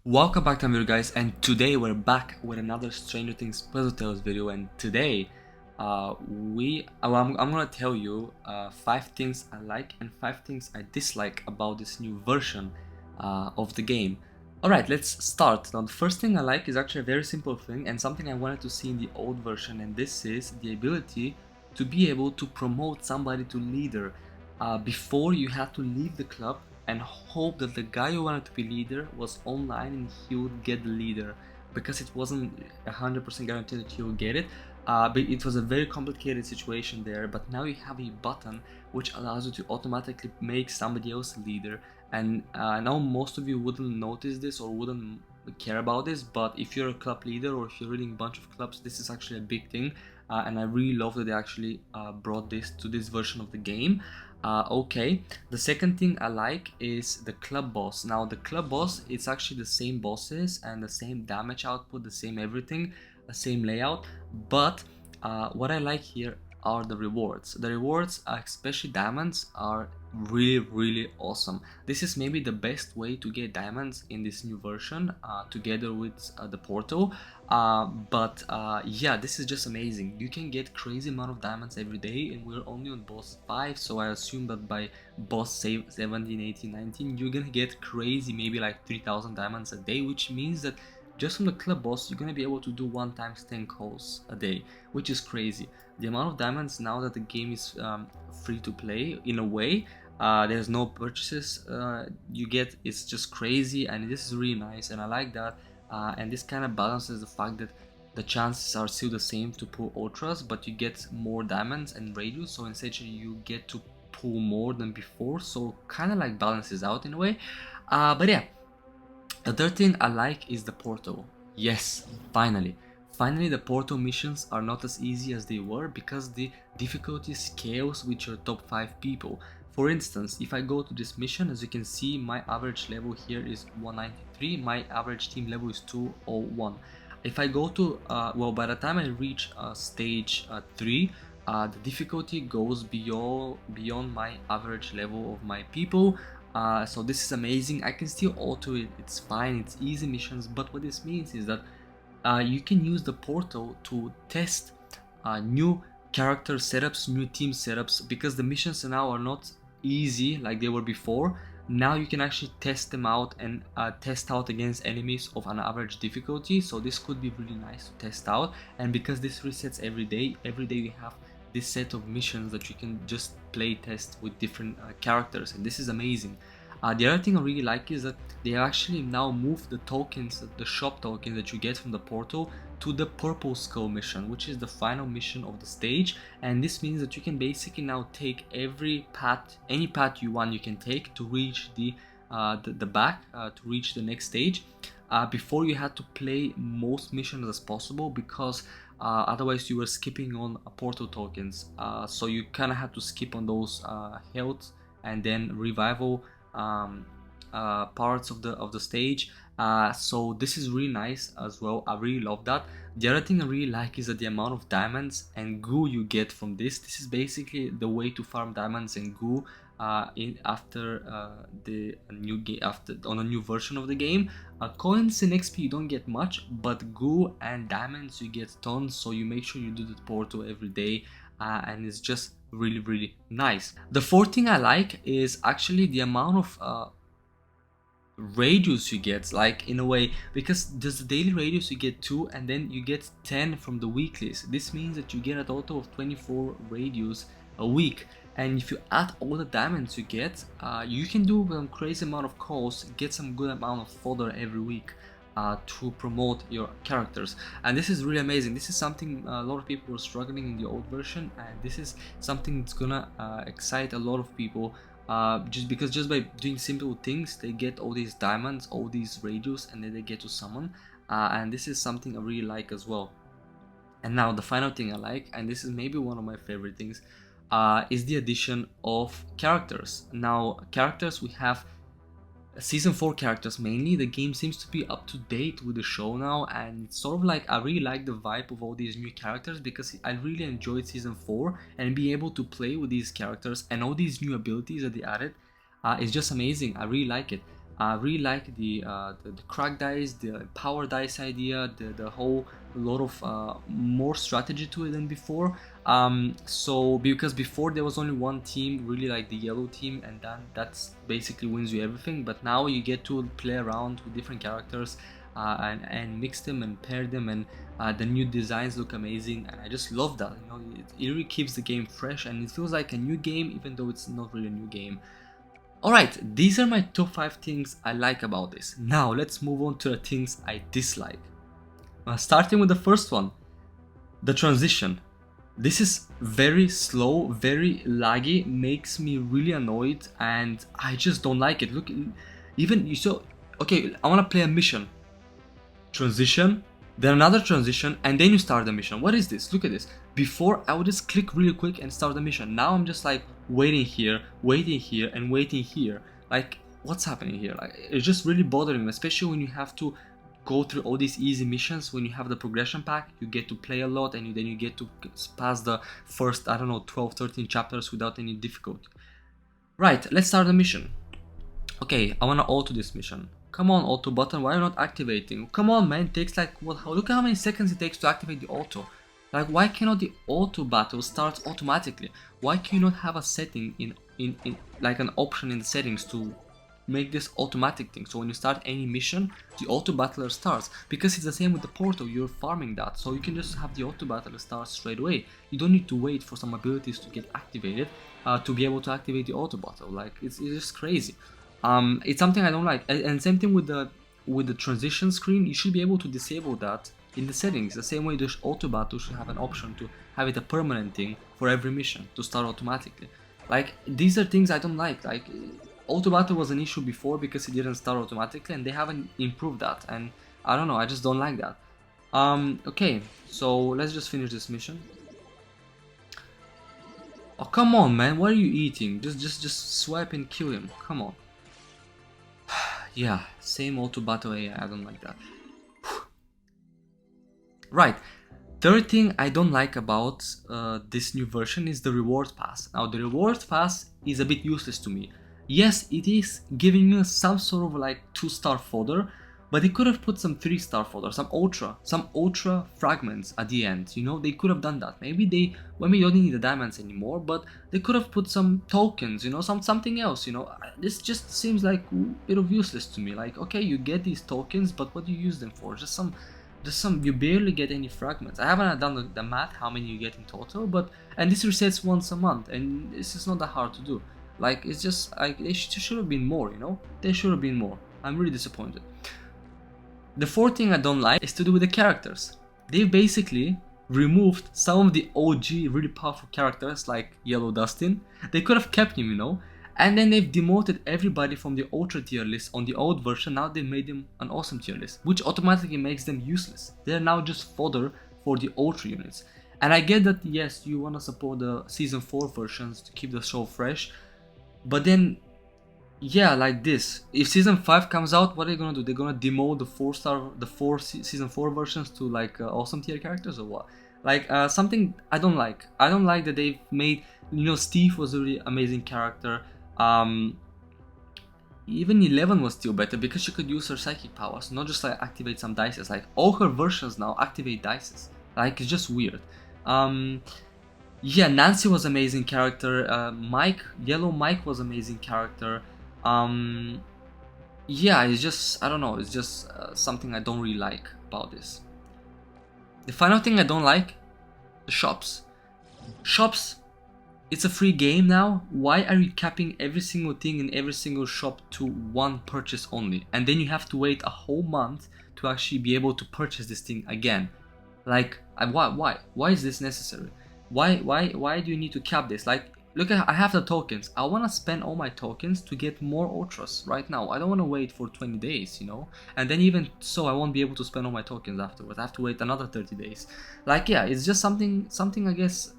Welcome back to my video, guys, and today we're back with another Stranger Things Puzzle Tales video. And today I'm gonna tell you 5 things I like and 5 things I dislike about this new version of the game. Alright, let's start. Now the first thing I like is actually a very simple thing and something I wanted to see in the old version, and this is the ability to be able to promote somebody to leader. Before, you had to leave the club and hope that the guy who wanted to be leader was online and he would get the leader, because it wasn't 100% guaranteed that he would get it. But it was a very complicated situation there. But now you have a button which allows you to automatically make somebody else a leader. And now most of you wouldn't notice this or wouldn't care about this, but if you're a club leader or if you're leading a bunch of clubs, this is actually a big thing. And I really love that they actually brought this to this version of the game. Okay, the second thing I like is the club boss. Now the club boss, it's actually the same bosses and the same damage output, the same everything, the same layout, but what I like here are the rewards. The rewards, especially diamonds, are really awesome. This is maybe the best way to get diamonds in this new version, together with the portal. Yeah, this is just amazing. You can get crazy amount of diamonds every day, and we're only on boss 5, so I assume that by boss 17, 18, 19 you're gonna get crazy, maybe like 3000 diamonds a day, which means that just from the club boss, you're gonna be able to do 1 times 10 calls a day, which is crazy. The amount of diamonds now that the game is free to play, in a way, there's no purchases you get, it's just crazy, and this is really nice, and I like that. And this kind of balances the fact that the chances are still the same to pull ultras, but you get more diamonds and radius, so essentially you get to pull more than before, so kind of like balances out in a way. But yeah, the third thing I like is the portal. Yes, finally. Finally, the portal missions are not as easy as they were, because the difficulty scales with your top 5 people. For instance, if I go to this mission, as you can see, my average level here is 193, my average team level is 201. If I go to, well, by the time I reach stage 3, the difficulty goes beyond my average level of my people. So this is amazing. I can still auto it, it's fine, it's easy missions, but what this means is that you can use the portal to test new character setups, new team setups, because the missions now are not easy like they were before. Now you can actually test them out and test out against enemies of an average difficulty, so this could be really nice to test out. And because this resets every day we have this set of missions that you can just play test with different characters, and this is amazing. The other thing I really like is that they actually now move the tokens, the shop tokens that you get from the portal, to the purple skull mission, which is the final mission of the stage. And this means that you can basically now take every path, any path you want, you can take to reach the back, to reach the next stage. Before, you had to play most missions as possible, because otherwise you were skipping on portal tokens, so you kind of had to skip on those health and then revival parts of the stage. So this is really nice as well. I really love that. The other thing I really like is that the amount of diamonds and goo you get from this is basically the way to farm diamonds and goo after the new game, after on a new version of the game. Coins and XP you don't get much, but goo and diamonds you get tons, so you make sure you do the portal every day, and it's just really nice. The fourth thing I like is actually the amount of radius you get, like, in a way, because there's the daily radius, you get 2, and then you get 10 from the weeklies. This means that you get a total of 24 radius a week, and if you add all the diamonds you get, you can do a crazy amount of calls, get some good amount of fodder every week to promote your characters. And this is really amazing. This is something a lot of people were struggling in the old version, and this is something that's gonna excite a lot of people, just by doing simple things they get all these diamonds, all these radius, and then they get to summon, and this is something I really like as well. And now the final thing I like, and this is maybe one of my favorite things, is the addition of characters. Now characters, we have season 4 characters mainly. The game seems to be up to date with the show now, and it's sort of like, I really like the vibe of all these new characters, because I really enjoyed season 4, and being able to play with these characters and all these new abilities that they added is just amazing. I really like it. I really like the crack dice, the power dice idea, the whole lot of more strategy to it than before. So because before there was only one team, really like the yellow team, and then that's basically wins you everything. But now you get to play around with different characters and mix them and pair them, and the new designs look amazing, and I just love that. You know, it really keeps the game fresh, and it feels like a new game even though it's not really a new game. Alright, these are my top 5 things I like about this. Now let's move on to the things I dislike. Starting with the first one, the transition. This is very slow, very laggy, makes me really annoyed, and I just don't like it. Look, even you saw, okay, I want to play a mission. Transition, then another transition, and then you start the mission. What is this? Look at this. Before I would just click really quick and start the mission. Now I'm just like waiting here, and waiting here. Like, what's happening here? Like, it's just really bothering me, especially when you have to go through all these easy missions. When you have the progression pack, you get to play a lot, and then you get to pass the first, I don't know, 12, 13 chapters without any difficulty. Right, let's start the mission. Okay, I wanna auto this mission. Come on, auto button, why are you not activating? Come on, man, it takes like, what? Look at how many seconds it takes to activate the auto. Like, why cannot the auto battle start automatically? Why can you not have a setting in like an option in the settings to make this automatic thing? So when you start any mission, the auto battler starts, because it's the same with the portal. You're farming that, so you can just have the auto battler start straight away. You don't need to wait for some abilities to get activated to be able to activate the auto battle. Like, it's just crazy. It's something I don't like. And same thing with the transition screen. You should be able to disable that in the settings, the same way the auto battle should have an option to have it a permanent thing for every mission to start automatically. Like, these are things I don't like. Like, auto battle was an issue before because it didn't start automatically, and they haven't improved that, and I don't know, I just don't like that. Okay, so let's just finish this mission. Oh, come on, man, what are you eating? Just swipe and kill him, come on. Yeah, same auto battle AI, I don't like that. Right, third thing I don't like about this new version is the reward pass. Now, the reward pass is a bit useless to me. Yes, it is giving me some sort of like 2-star fodder, but they could have put some 3-star fodder, some ultra fragments at the end. You know, they could have done that. Maybe they don't need the diamonds anymore, but they could have put some tokens, you know, something else. You know, this just seems like a bit of useless to me. Like, okay, you get these tokens, but what do you use them for? Just some, you barely get any fragments. I haven't done the math how many you get in total, but, and this resets once a month, and this is not that hard to do. Like, it's just like, they should have been more, you know, they should have been more. I'm really disappointed. The fourth thing I don't like is to do with the characters. They basically removed some of the OG really powerful characters like Yellow Dustin. They could have kept him, you know, and then they've demoted everybody from the ultra tier list on the old version. Now they made them an awesome tier list, which automatically makes them useless. They're now just fodder for the ultra units. And I get that, yes, you want to support the season 4 versions to keep the show fresh, but then, yeah, like this, if season 5 comes out, what are they gonna do? They're gonna demote the season 4 versions to like awesome tier characters, or what? Like, something I don't like. I don't like that they've made, you know, Steve was a really amazing character. Even 11 was still better because she could use her psychic powers, not just like activate some dices. Like, all her versions now activate dices. Like, it's just weird. Yeah, Nancy was amazing character. Yellow Mike was amazing character. Yeah, it's just, I don't know, it's just something I don't really like about this. The final thing I don't like, the shops. Shops, it's a free game now. Why are you capping every single thing in every single shop to one purchase only? And then you have to wait a whole month to actually be able to purchase this thing again. Like, why? Why is this necessary? Why do you need to cap this? Like, look, I have the tokens. I want to spend all my tokens to get more ultras right now. I don't want to wait for 20 days, you know? And then even so, I won't be able to spend all my tokens afterwards. I have to wait another 30 days. Like, yeah, it's just something I guess,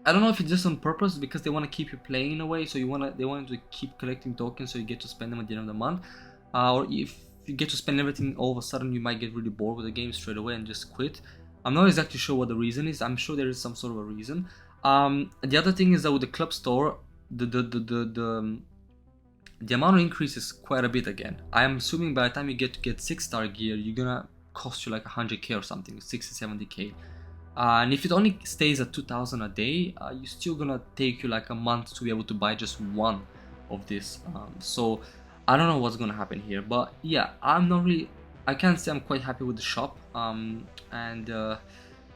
I don't know if it's just on purpose because they want to keep you playing in a way, so they want to keep collecting tokens so you get to spend them at the end of the month. Or if you get to spend everything all of a sudden, you might get really bored with the game straight away and just quit. I'm not exactly sure what the reason is. I'm sure there is some sort of a reason. The other thing is that with the club store, the amount of increase is quite a bit again. I am assuming by the time you get 6-star gear, you're gonna cost you like 100k or something, 60, 70k. And if it only stays at 2000 a day, you're still gonna take you like a month to be able to buy just one of this. So I don't know what's gonna happen here, but yeah, I can't say I'm quite happy with the shop.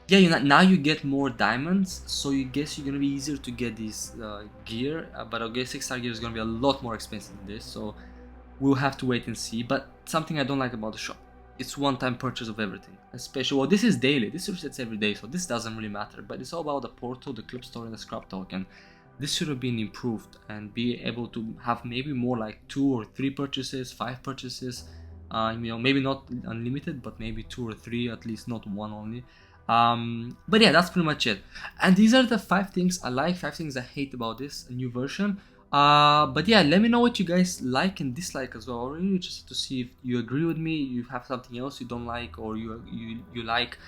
Yeah, now you get more diamonds, so you guess you're gonna be easier to get this gear, but I guess 6-star gear is gonna be a lot more expensive than this, so we'll have to wait and see. But something I don't like about the shop, it's one-time purchase of everything, especially, well, this is daily, this resets every day, so this doesn't really matter, but it's all about the portal, the clip store, and the scrap token. This should have been improved and be able to have maybe more like 2 or 3 purchases, 5 purchases, maybe not unlimited, but maybe 2 or 3 at least, not one only. But yeah, that's pretty much it. And these are the 5 things I like, 5 things I hate about this new version. But yeah, let me know what you guys like and dislike as well. I'm really interested to see if you agree with me, you have something else you don't like, or you like.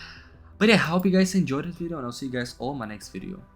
But yeah, I hope you guys enjoyed this video, and I'll see you guys all in my next video.